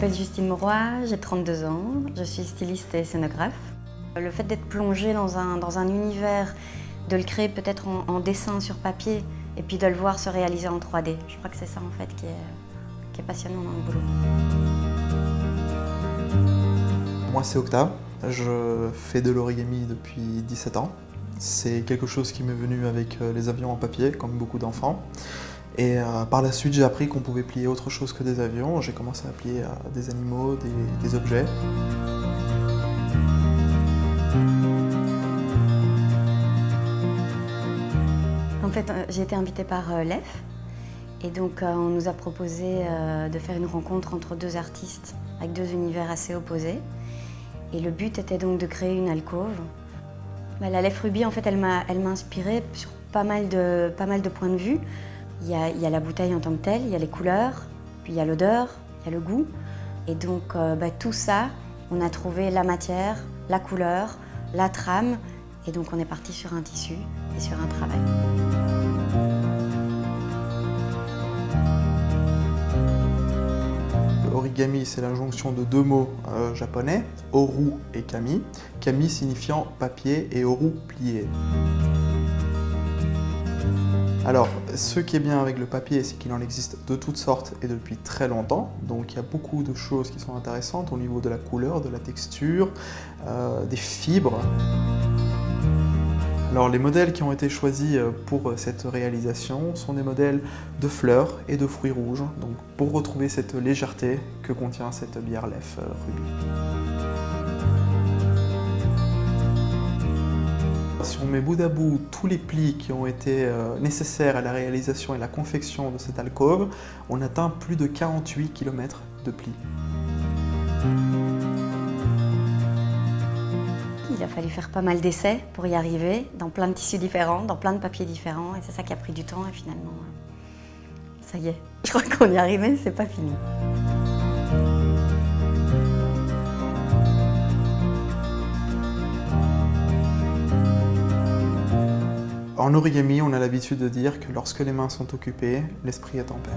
m'appelle Justine Mauroy, j'ai 32 ans, je suis styliste et scénographe. Le fait d'être plongée dans un univers, de le créer peut-être en dessin sur papier et puis de le voir se réaliser en 3D, je crois que c'est ça en fait qui est passionnant dans le boulot. Moi c'est Octave, je fais de l'origami depuis 17 ans. C'est quelque chose qui m'est venu avec les avions en papier, comme beaucoup d'enfants. Et par la suite, j'ai appris qu'on pouvait plier autre chose que des avions. J'ai commencé à plier des animaux, des objets. En fait, j'ai été invitée par l'EF. Et donc, on nous a proposé de faire une rencontre entre deux artistes avec deux univers assez opposés. Et le but était donc de créer une alcôve. La LEF Ruby, en fait, elle m'a inspirée sur pas mal de points de vue. Il y a la bouteille en tant que telle, il y a les couleurs, puis il y a l'odeur, il y a le goût. Et donc, tout ça, on a trouvé la matière, la couleur, la trame. Et donc, on est parti sur un tissu et sur un travail. Origami, c'est la jonction de deux mots japonais, oru et kami. Kami signifiant papier et oru plié. Alors, ce qui est bien avec le papier, c'est qu'il en existe de toutes sortes et depuis très longtemps. Donc il y a beaucoup de choses qui sont intéressantes au niveau de la couleur, de la texture, des fibres. Alors les modèles qui ont été choisis pour cette réalisation sont des modèles de fleurs et de fruits rouges, donc pour retrouver cette légèreté que contient cette bière LEF Ruby. Si on met bout à bout tous les plis qui ont été nécessaires à la réalisation et la confection de cette alcôve, on atteint plus de 48 km de plis. Il a fallu faire pas mal d'essais pour y arriver, dans plein de tissus différents, dans plein de papiers différents, et c'est ça qui a pris du temps, et finalement, ça y est, je crois qu'on y est arrivé, c'est pas fini. En origami, on a l'habitude de dire que lorsque les mains sont occupées, l'esprit est en paix.